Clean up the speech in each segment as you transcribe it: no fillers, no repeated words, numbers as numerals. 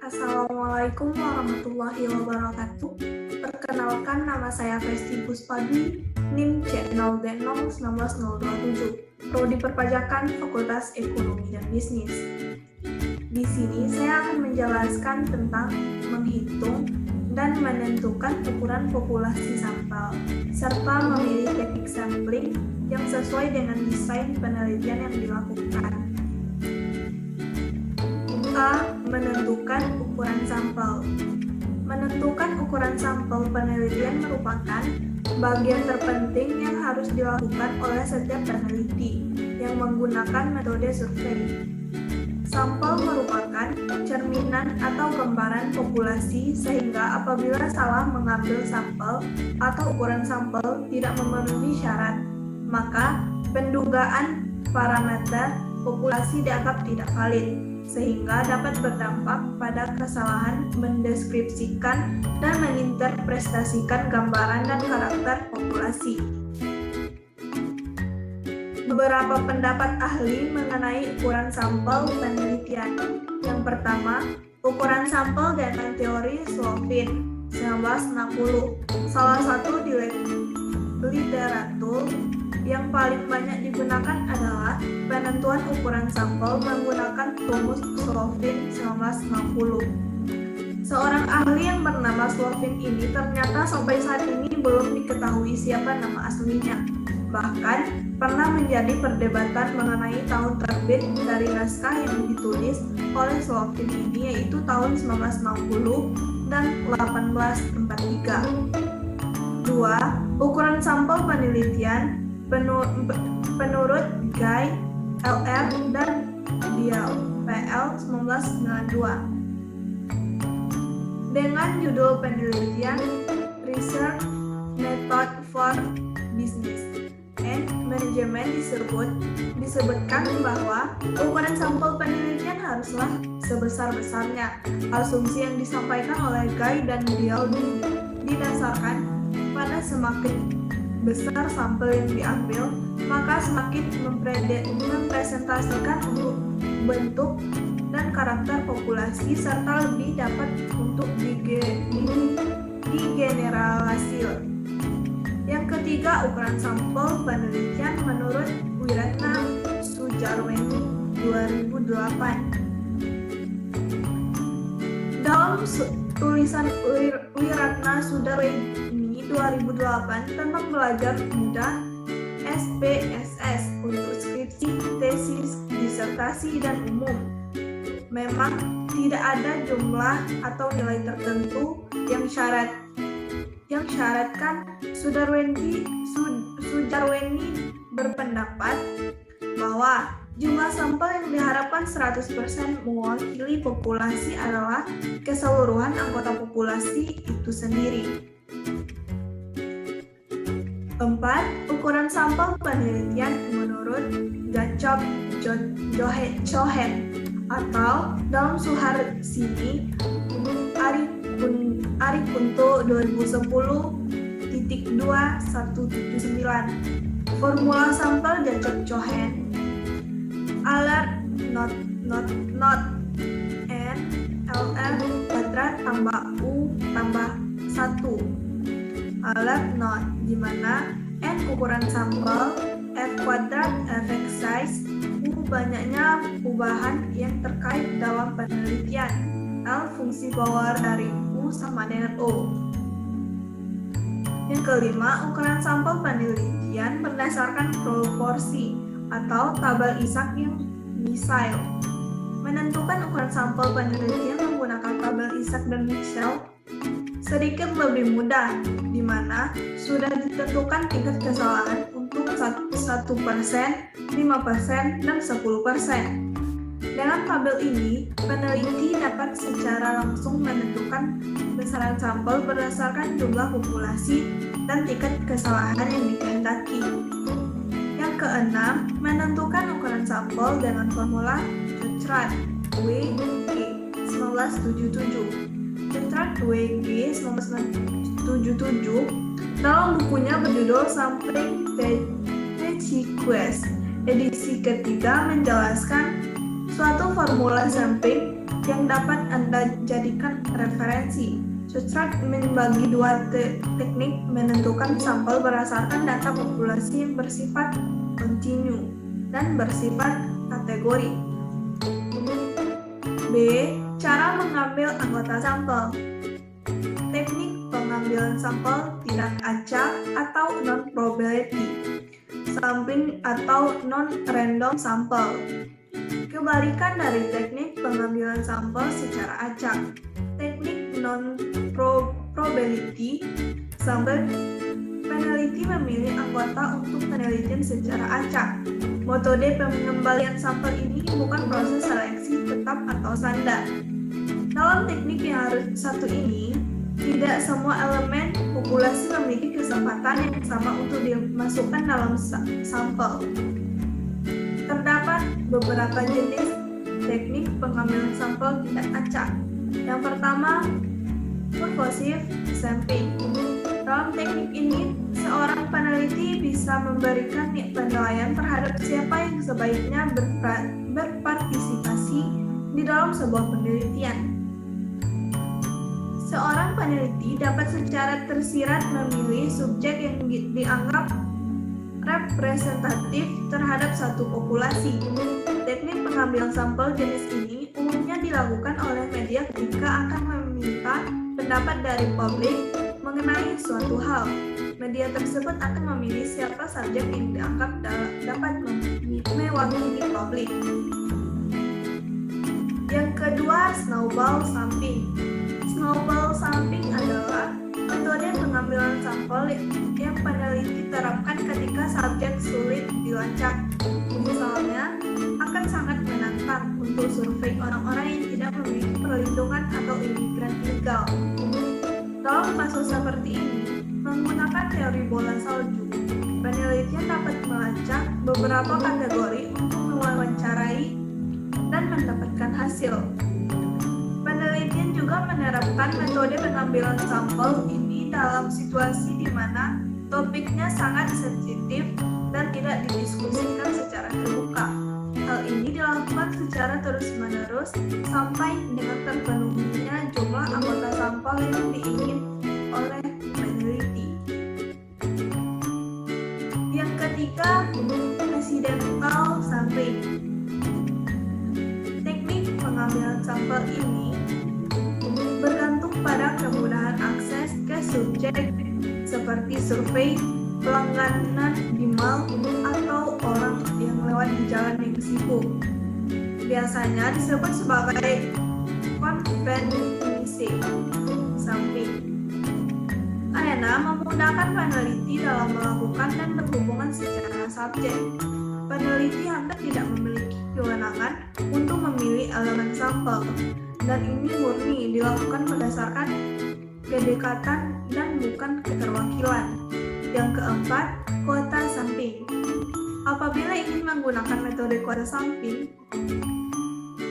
Assalamualaikum warahmatullahi wabarakatuh. Perkenalkan, nama saya Festi Puspadwi, NIM C0D01927, Prodi Perpajakan Fakultas Ekonomi dan Bisnis. Di sini saya akan menjelaskan tentang menghitung dan menentukan ukuran populasi sampel, serta memilih teknik sampling yang sesuai dengan desain penelitian yang dilakukan. A. Menentukan ukuran sampel. Menentukan ukuran sampel penelitian merupakan bagian terpenting yang harus dilakukan oleh setiap peneliti yang menggunakan metode survei. Sampel merupakan cerminan atau gambaran populasi, sehingga apabila salah mengambil sampel atau ukuran sampel tidak memenuhi syarat, maka pendugaan parameter populasi dianggap tidak valid, sehingga dapat berdampak pada kesalahan mendeskripsikan dan menginterpretasikan gambaran dan karakter populasi. Beberapa pendapat ahli mengenai ukuran sampel penelitian. Yang pertama, ukuran sampel dengan teori Slovin 1960. Salah satu di literatur yang paling banyak digunakan adalah penentuan ukuran sampel menggunakan rumus Slovin 1960. Seorang ahli yang bernama Slovin ini ternyata sampai saat ini belum diketahui siapa nama aslinya. Bahkan pernah menjadi perdebatan mengenai tahun terbit dari naskah yang ditulis oleh Slovin ini, yaitu tahun 1960 dan 1843. 2. Ukuran sampel penelitian menurut Guy, LR, dan Dial, PL 1992. Dengan judul penelitian Research Method for Business and Management disebutkan bahwa ukuran sampel penelitian haruslah sebesar-besarnya. Asumsi yang disampaikan oleh Guy dan Dial didasarkan pada semakin besar sampel yang diambil, maka semakin mempresentasikan untuk bentuk dan karakter populasi, serta lebih dapat untuk digeneralisir. Yang ketiga, ukuran sampel penelitian menurut Wiratna Sujarweni 2008. Dalam tulisan Wiratna Sujarweni 2008 tentang belajar mudah SPSS untuk skripsi, tesis, disertasi, dan umum, memang tidak ada jumlah atau nilai tertentu yang syaratkan. Sujarweni berpendapat bahwa jumlah sampel yang diharapkan 100% mewakili populasi adalah keseluruhan anggota populasi itu sendiri. 4. Ukuran sampel penelitian menurut Gacop Cohen atau dalam Suharsini Aripunto 2010.219. Formula sampel Gacop-Cohen alert not n lr kuadrat tambah u tambah 1 alert not, di mana n ukuran sampel, f kuadrat effect size, u banyaknya perubahan yang terkait dalam penelitian, l fungsi power dari u sama dengan o. Yang kelima, ukuran sampel penelitian berdasarkan proporsi atau tabel Ishak yang Michel. Menentukan ukuran sampel penelitian menggunakan tabel Ishak dan Michel sedikit lebih mudah, di mana sudah ditentukan tingkat kesalahan untuk 1%, 5%, dan 10%. Dengan tabel ini, peneliti dapat secara langsung menentukan besaran sampel berdasarkan jumlah populasi dan tingkat kesalahan yang dikehendaki. Yang keenam, menentukan ukuran sampel dengan formula Church WG 1977. Church WG 1977 dalam bukunya berjudul Sampling Techniques edisi ketiga menjelaskan suatu formula sampling yang dapat Anda jadikan referensi. Suchard membagi dua teknik menentukan sampel berdasarkan data populasi yang bersifat kontinu dan bersifat kategori. B. Cara mengambil anggota sampel. Teknik pengambilan sampel tidak acak atau non-probability sampling atau non-random sampel. Kebalikan dari teknik pengambilan sampel secara acak. Teknik non-probability sampling, peneliti memilih anggota untuk penelitian secara acak. Metode pengembalian sampel ini bukan proses seleksi tetap atau standar. Dalam teknik yang satu ini, tidak semua elemen populasi memiliki kesempatan yang sama untuk dimasukkan dalam sampel. Terdapat beberapa jenis teknik pengambilan sampel tidak acak. Yang pertama, purposive sampling. Dalam teknik ini, seorang peneliti bisa memberikan penilaian terhadap siapa yang sebaiknya berpartisipasi di dalam sebuah penelitian. Seorang peneliti dapat secara tersirat memilih subjek yang dianggap representatif terhadap satu populasi. Teknik pengambilan sampel jenis ini umumnya dilakukan oleh media ketika akan meminta pendapat dari publik mengenai suatu hal. Media tersebut akan memilih siapa subjek yang dianggap dapat mewakili publik. Yang kedua, snowball sampling. Snowball sampling adalah metode pengambilan sampel yang peneliti terapkan ketika subjek sulit dilacak. Misalnya, akan sangat menantang untuk survei orang-orang yang tidak memiliki perlindungan atau imigran ilegal. Dalam kasus seperti ini, menggunakan teori bola salju, penelitian dapat melacak beberapa kategori untuk mewawancarai dan mendapatkan hasil. Penelitian juga menerapkan metode pengambilan sampel ini dalam situasi di mana topiknya sangat sensitif dan tidak didiskusikan secara terbuka. Hal ini dilakukan secara terus-menerus sampai dengan terpenuhinya jumlah anggota sampel yang diingin oleh peneliti. Yang ketiga, accidental sampling. Teknik pengambilan sampel ini bergantung pada kemudahan akses ke subjek seperti survei, pelangganan di mal, atau orang yang lewat di jalan yang sibuk. Biasanya disebut sebagai convenient sampling. Karena memudahkan peneliti dalam melakukan dan berhubungan secara subjek. Peneliti hampir tidak memiliki kewenangan untuk memilih elemen sampel, dan ini murni dilakukan berdasarkan kedekatan dan bukan keterwakilan. Yang keempat, kuota sampling. Apabila ingin menggunakan metode kuota sampling,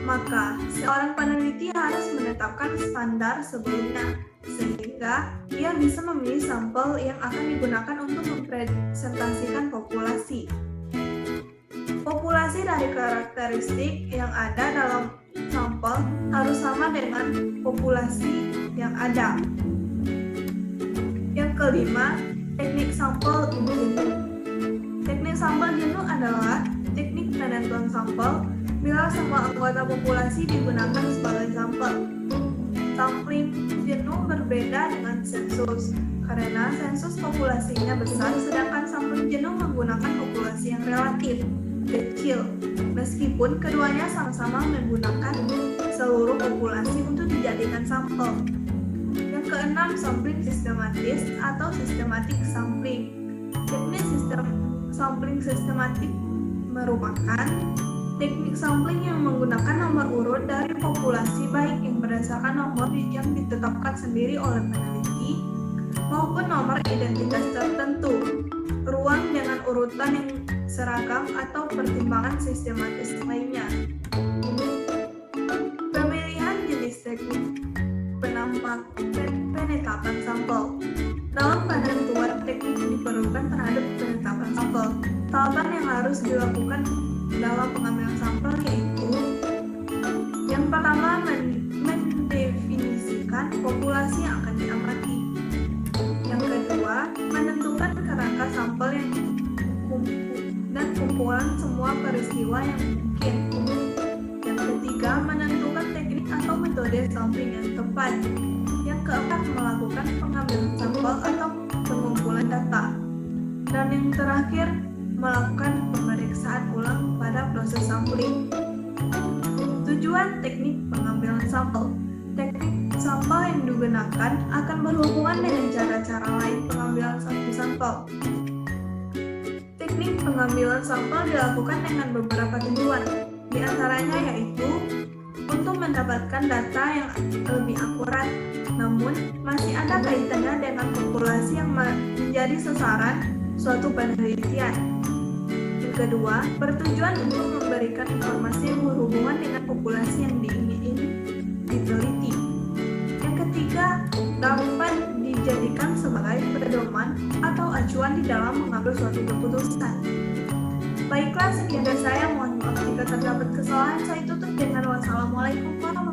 maka seorang peneliti harus menetapkan standar sebelumnya, sehingga ia bisa memilih sampel yang akan digunakan untuk mempresentasikan populasi. Populasi dari karakteristik yang ada dalam sampel harus sama dengan populasi yang ada. Yang kelima, teknik sampel jenuh. Teknik sampel jenuh adalah teknik penentuan sampel bila semua anggota populasi digunakan sebagai sampel. Sampling jenuh berbeda dengan sensus, karena sensus populasinya besar, sedangkan sampling jenuh menggunakan populasi yang relatif kecil, meskipun keduanya sama-sama menggunakan seluruh populasi untuk dijadikan sampel. Yang keenam, sampling sistematis atau systematic sampling. Teknik sampling sistematik merupakan teknik sampling yang menggunakan nomor urut dari populasi, baik yang berdasarkan nomor yang ditetapkan sendiri oleh peneliti maupun nomor identitas tertentu, ruang dengan urutan yang seragam, atau pertimbangan sistematis lainnya. Pemilihan jenis teknik penetapan sampel. Dalam penentuan teknik diperlukan terhadap penetapan sampel. Tahapan yang harus dilakukan dalam pengambilan sampel yaitu: yang pertama, populasi yang akan diamati. Yang kedua, menentukan kerangka sampel dan kumpulan semua peristiwa yang mungkin. Yang ketiga, menentukan teknik atau metode sampling yang tepat. Yang keempat, melakukan pengambilan sampel atau pengumpulan data. Dan yang terakhir, melakukan pemeriksaan ulang pada proses sampling. Tujuan teknik pengambilan sampel. Teknik sampel yang digunakan akan berhubungan dengan cara-cara lain pengambilan satu sampel. Teknik pengambilan sampel dilakukan dengan beberapa tujuan, di antaranya yaitu untuk mendapatkan data yang lebih akurat, namun masih ada kaitannya dengan populasi yang menjadi sasaran suatu penelitian. Yang kedua, bertujuan untuk memberikan informasi yang berhubungan dengan populasi yang diingini diteliti. Yang ketiga, dapat dijadikan sebagai pedoman atau acuan di dalam mengambil suatu keputusan. Baiklah, sekian dari saya. Mohon maaf jika terdapat kesalahan. Saya tutup dengan wassalamualaikum warahmatullahi wabarakatuh.